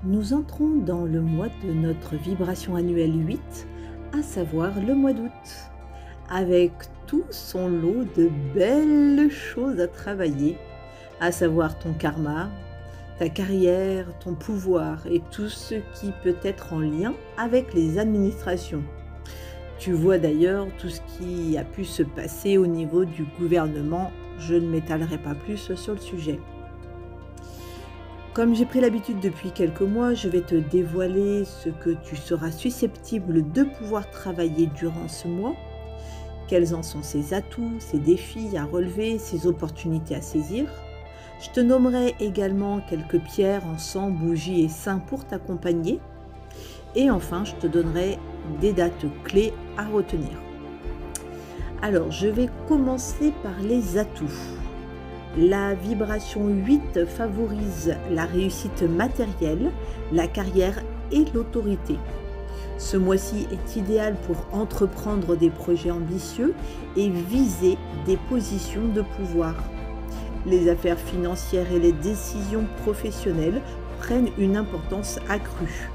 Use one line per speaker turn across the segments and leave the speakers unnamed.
Nous entrons dans le mois de notre vibration annuelle 8, à savoir le mois d'août, avec tout son lot de belles choses à travailler, à savoir ton karma, ta carrière, ton pouvoir et tout ce qui peut être en lien avec les administrations. Tu vois d'ailleurs tout ce qui a pu se passer au niveau du gouvernement, je ne m'étalerai pas plus sur le sujet. Comme j'ai pris l'habitude depuis quelques mois, je vais te dévoiler ce que tu seras susceptible de pouvoir travailler durant ce mois, quels en sont ses atouts, ses défis à relever, ses opportunités à saisir. Je te nommerai également quelques pierres, encens, bougies et saints pour t'accompagner. Et enfin, je te donnerai des dates clés à retenir. Alors, je vais commencer par les atouts. La vibration 8 favorise la réussite matérielle, la carrière et l'autorité. Ce mois-ci est idéal pour entreprendre des projets ambitieux et viser des positions de pouvoir. Les affaires financières et les décisions professionnelles prennent une importance accrue.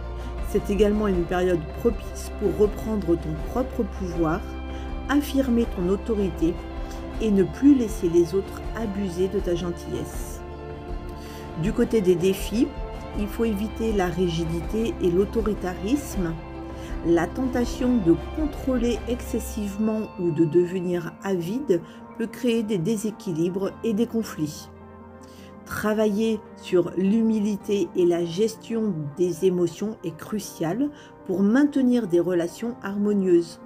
C'est également une période propice pour reprendre ton propre pouvoir, affirmer ton autorité et ne plus laisser les autres abuser de ta gentillesse. Du côté des défis, il faut éviter la rigidité et l'autoritarisme. La tentation de contrôler excessivement ou de devenir avide peut créer des déséquilibres et des conflits. Travailler sur l'humilité et la gestion des émotions est crucial pour maintenir des relations harmonieuses.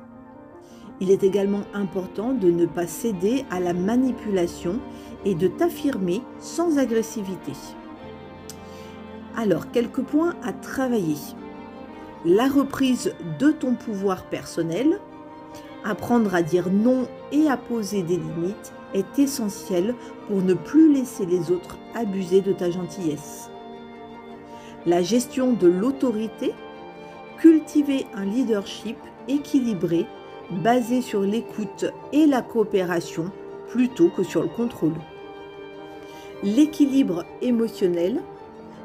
Il est également important de ne pas céder à la manipulation et de t'affirmer sans agressivité. Alors, quelques points à travailler. La reprise de ton pouvoir personnel, apprendre à dire non et à poser des limites est essentiel pour ne plus laisser les autres abuser de ta gentillesse. La gestion de l'autorité, cultiver un leadership équilibré basé sur l'écoute et la coopération plutôt que sur le contrôle. L'équilibre émotionnel,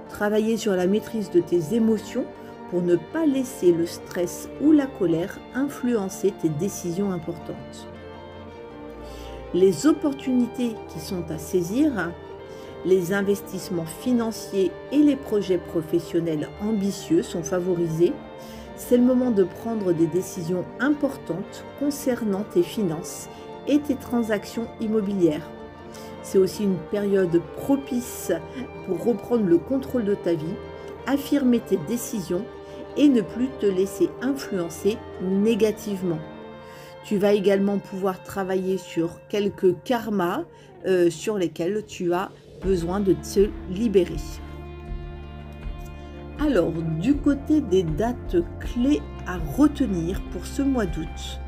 travailler sur la maîtrise de tes émotions pour ne pas laisser le stress ou la colère influencer tes décisions importantes. Les opportunités qui sont à saisir, les investissements financiers et les projets professionnels ambitieux sont favorisés. C'est le moment de prendre des décisions importantes concernant tes finances et tes transactions immobilières. C'est aussi une période propice pour reprendre le contrôle de ta vie, affirmer tes décisions et ne plus te laisser influencer négativement. Tu vas également pouvoir travailler sur quelques karmas sur lesquels tu as besoin de te libérer. Alors, du côté des dates clés à retenir pour ce mois d'août,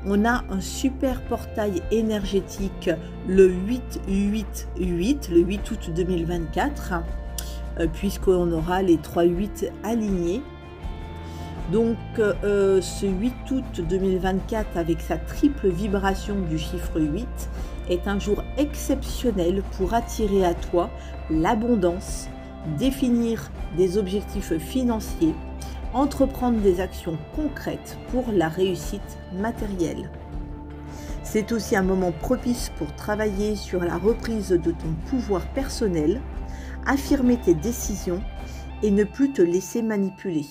on a un super portail énergétique le 8-8-8, le 8 août 2024, puisqu'on aura les 3-8 alignés. Donc, ce 8 août 2024, avec sa triple vibration du chiffre 8, est un jour exceptionnel pour attirer à toi l'abondance, définir des objectifs financiers, entreprendre des actions concrètes pour la réussite matérielle. C'est aussi un moment propice pour travailler sur la reprise de ton pouvoir personnel, affirmer tes décisions et ne plus te laisser manipuler.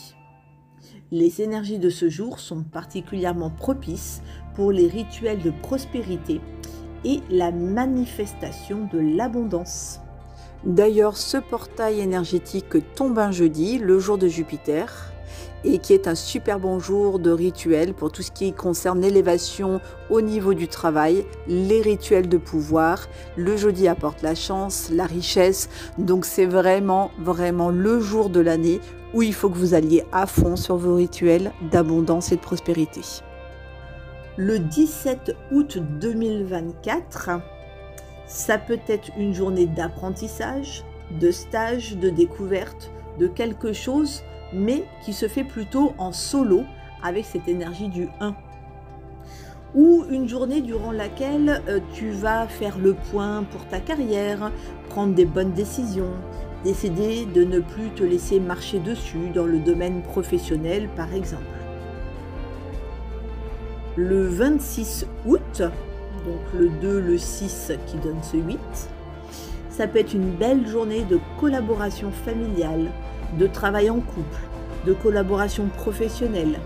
Les énergies de ce jour sont particulièrement propices pour les rituels de prospérité et la manifestation de l'abondance. D'ailleurs, ce portail énergétique tombe un jeudi, le jour de Jupiter, et qui est un super bon jour de rituel pour tout ce qui concerne l'élévation au niveau du travail, les rituels de pouvoir. Le jeudi apporte la chance, la richesse, donc c'est vraiment le jour de l'année où il faut que vous alliez à fond sur vos rituels d'abondance et de prospérité. Le 17 août 2024, ça peut être une journée d'apprentissage, de stage, de découverte, de quelque chose, mais qui se fait plutôt en solo avec cette énergie du 1. Ou une journée durant laquelle tu vas faire le point pour ta carrière, prendre des bonnes décisions, Décider de ne plus te laisser marcher dessus dans le domaine professionnel par exemple. Le 26 août, donc le 2, le 6 qui donne ce 8, ça peut être une belle journée de collaboration familiale, de travail en couple, de collaboration professionnelle.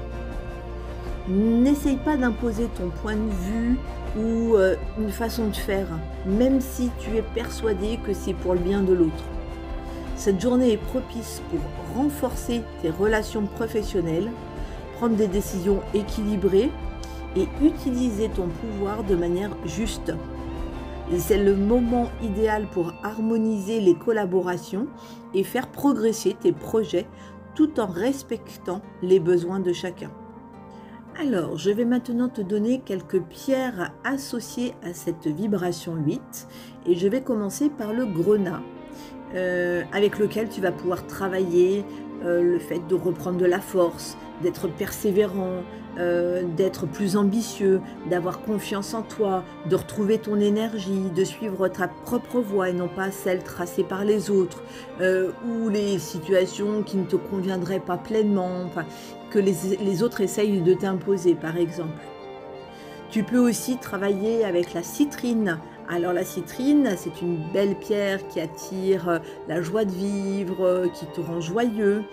N'essaye pas d'imposer ton point de vue ou une façon de faire, même si tu es persuadé que c'est pour le bien de l'autre. Cette journée est propice pour renforcer tes relations professionnelles, prendre des décisions équilibrées et utiliser ton pouvoir de manière juste. C'est le moment idéal pour harmoniser les collaborations et faire progresser tes projets tout en respectant les besoins de chacun. Alors, je vais maintenant te donner quelques pierres associées à cette vibration 8 et je vais commencer par le grenat avec lequel tu vas pouvoir travailler le fait de reprendre de la force, d'être persévérant, d'être plus ambitieux, d'avoir confiance en toi, de retrouver ton énergie, de suivre ta propre voie et non pas celle tracée par les autres, ou les situations qui ne te conviendraient pas pleinement, enfin, que les autres essayent de t'imposer par exemple. Tu peux aussi travailler avec la citrine. Alors la citrine, c'est une belle pierre qui attire la joie de vivre, qui te rend joyeux,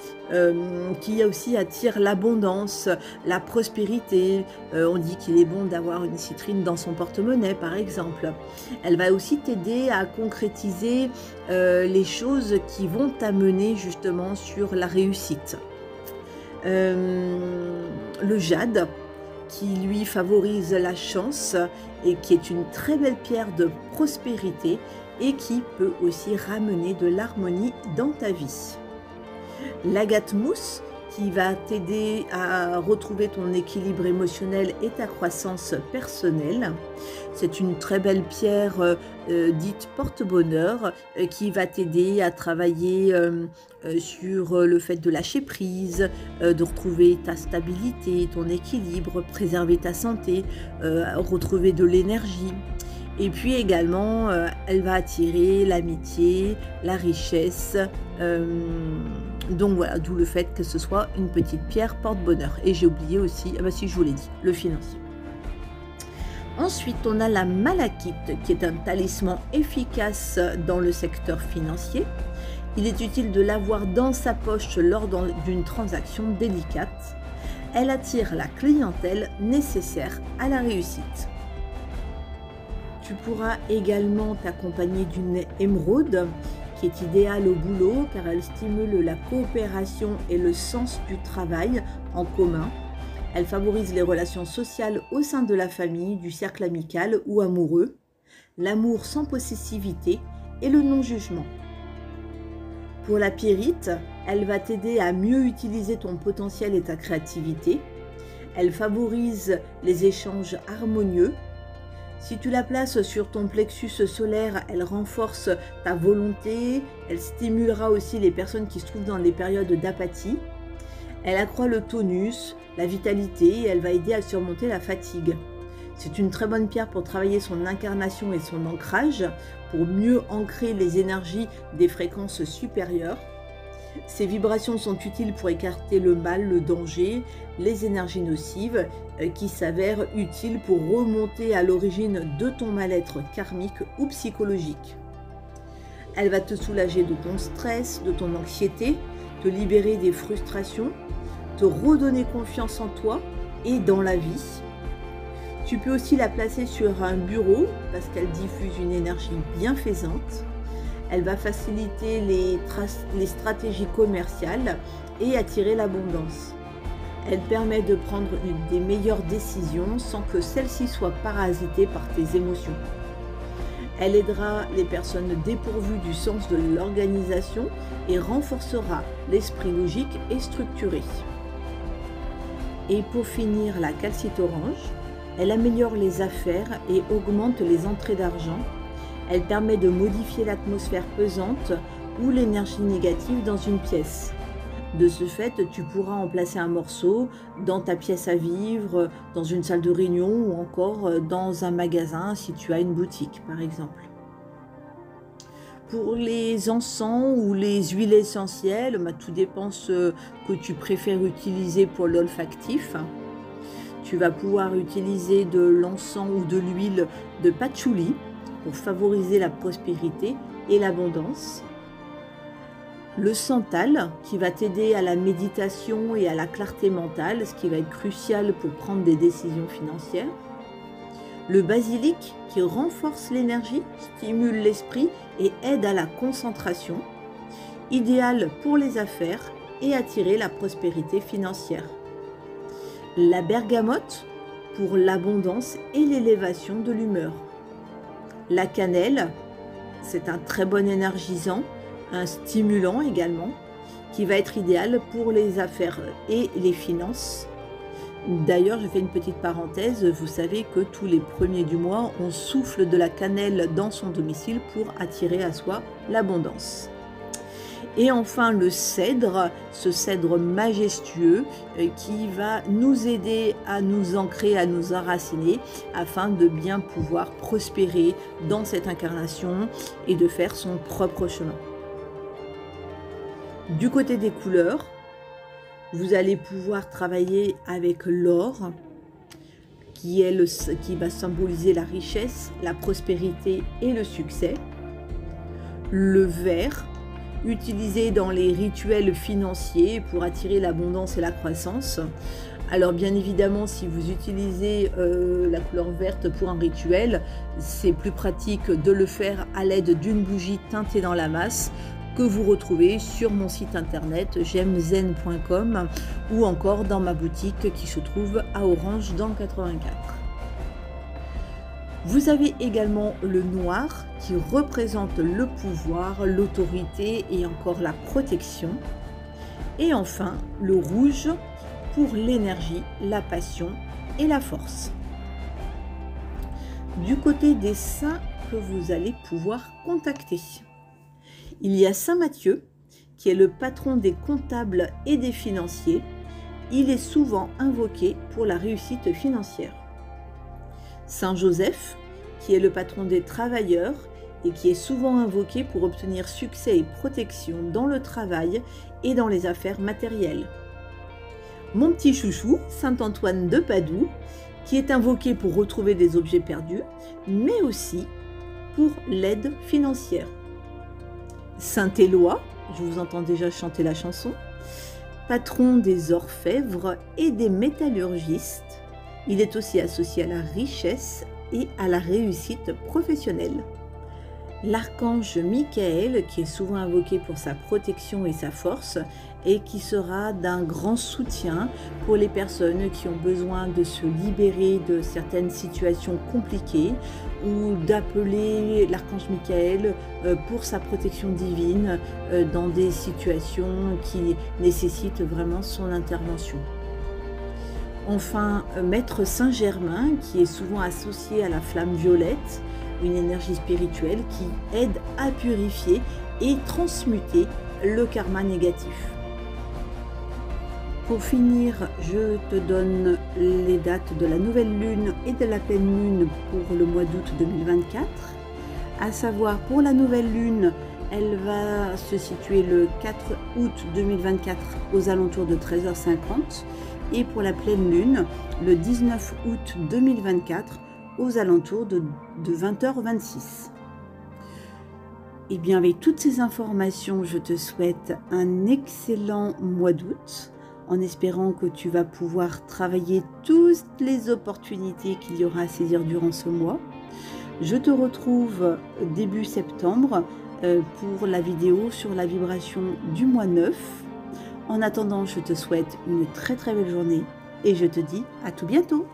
qui aussi attire l'abondance, la prospérité. On dit qu'il est bon d'avoir une citrine dans son porte-monnaie par exemple. Elle va aussi t'aider à concrétiser les choses qui vont t'amener justement sur la réussite. Le jade, qui lui favorise la chance et qui est une très belle pierre de prospérité et qui peut aussi ramener de l'harmonie dans ta vie. L'agate mousse, qui va t'aider à retrouver ton équilibre émotionnel et ta croissance personnelle. C'est une très belle pierre dite porte-bonheur qui va t'aider à travailler sur le fait de lâcher prise, de retrouver ta stabilité, ton équilibre, préserver ta santé, retrouver de l'énergie. Et puis également, elle va attirer l'amitié, la richesse. Donc voilà, d'où le fait que ce soit une petite pierre porte-bonheur. Et j'ai oublié aussi, ah bah si je vous l'ai dit, le financier. Ensuite, on a la malachite, qui est un talisman efficace dans le secteur financier. Il est utile de l'avoir dans sa poche lors d'une transaction délicate. Elle attire la clientèle nécessaire à la réussite. Tu pourras également t'accompagner d'une émeraude qui est idéale au boulot car elle stimule la coopération et le sens du travail en commun. Elle favorise les relations sociales au sein de la famille, du cercle amical ou amoureux, l'amour sans possessivité et le non-jugement. Pour la pyrite, elle va t'aider à mieux utiliser ton potentiel et ta créativité. Elle favorise les échanges harmonieux. Si tu la places sur ton plexus solaire, elle renforce ta volonté, elle stimulera aussi les personnes qui se trouvent dans des périodes d'apathie. Elle accroît le tonus, la vitalité et elle va aider à surmonter la fatigue. C'est une très bonne pierre pour travailler son incarnation et son ancrage, pour mieux ancrer les énergies des fréquences supérieures. Ces vibrations sont utiles pour écarter le mal, le danger, les énergies nocives qui s'avèrent utiles pour remonter à l'origine de ton mal-être karmique ou psychologique. Elle va te soulager de ton stress, de ton anxiété, te libérer des frustrations, te redonner confiance en toi et dans la vie. Tu peux aussi la placer sur un bureau parce qu'elle diffuse une énergie bienfaisante. Elle va faciliter les stratégies commerciales et attirer l'abondance. Elle permet de prendre des meilleures décisions sans que celles-ci soient parasitées par tes émotions. Elle aidera les personnes dépourvues du sens de l'organisation et renforcera l'esprit logique et structuré. Et pour finir, la calcite orange, elle améliore les affaires et augmente les entrées d'argent. Elle permet de modifier l'atmosphère pesante ou l'énergie négative dans une pièce. De ce fait, tu pourras en placer un morceau dans ta pièce à vivre, dans une salle de réunion ou encore dans un magasin si tu as une boutique par exemple. Pour les encens ou les huiles essentielles, bah, tout dépend ce que tu préfères utiliser pour l'olfactif. Tu vas pouvoir utiliser de l'encens ou de l'huile de patchouli pour favoriser la prospérité et l'abondance. Le santal qui va t'aider à la méditation et à la clarté mentale, ce qui va être crucial pour prendre des décisions financières. Le basilic qui renforce l'énergie, stimule l'esprit et aide à la concentration, idéal pour les affaires et attirer la prospérité financière. La bergamote pour l'abondance et l'élévation de l'humeur. La cannelle, c'est un très bon énergisant, un stimulant également, qui va être idéal pour les affaires et les finances. D'ailleurs, je fais une petite parenthèse, vous savez que tous les premiers du mois, on souffle de la cannelle dans son domicile pour attirer à soi l'abondance. Et enfin, le cèdre, ce cèdre majestueux qui va nous aider à nous ancrer, à nous enraciner, afin de bien pouvoir prospérer dans cette incarnation et de faire son propre chemin. Du côté des couleurs, vous allez pouvoir travailler avec l'or, qui va symboliser la richesse, la prospérité et le succès. Le vert, utilisé dans les rituels financiers pour attirer l'abondance et la croissance. Alors bien évidemment, si vous utilisez la couleur verte pour un rituel, c'est plus pratique de le faire à l'aide d'une bougie teintée dans la masse, que vous retrouvez sur mon site internet gemzen.com ou encore dans ma boutique qui se trouve à Orange dans le 84. Vous avez également le noir qui représente le pouvoir, l'autorité et encore la protection. Et enfin le rouge pour l'énergie, la passion et la force. Du côté des saints que vous allez pouvoir contacter, il y a Saint Matthieu, qui est le patron des comptables et des financiers. Il est souvent invoqué pour la réussite financière. Saint Joseph, qui est le patron des travailleurs et qui est souvent invoqué pour obtenir succès et protection dans le travail et dans les affaires matérielles. Mon petit chouchou, Saint Antoine de Padoue, qui est invoqué pour retrouver des objets perdus, mais aussi pour l'aide financière. Saint Éloi, je vous entends déjà chanter la chanson, patron des orfèvres et des métallurgistes. Il est aussi associé à la richesse et à la réussite professionnelle. L'archange Michael, qui est souvent invoqué pour sa protection et sa force, et qui sera d'un grand soutien pour les personnes qui ont besoin de se libérer de certaines situations compliquées ou d'appeler l'archange Michael pour sa protection divine dans des situations qui nécessitent vraiment son intervention. Enfin, Maître Saint-Germain, qui est souvent associé à la flamme violette, une énergie spirituelle qui aide à purifier et transmuter le karma négatif. Pour finir, je te donne les dates de la nouvelle lune et de la pleine lune pour le mois d'août 2024. À savoir, pour la nouvelle lune, elle va se situer le 4 août 2024 aux alentours de 13h50 et pour la pleine lune, le 19 août 2024 aux alentours de 20h26. Et bien, avec toutes ces informations, je te souhaite un excellent mois d'août, en espérant que tu vas pouvoir travailler toutes les opportunités qu'il y aura à saisir durant ce mois. Je te retrouve début septembre pour la vidéo sur la vibration du mois 9. En attendant, je te souhaite une très très belle journée et je te dis à tout bientôt.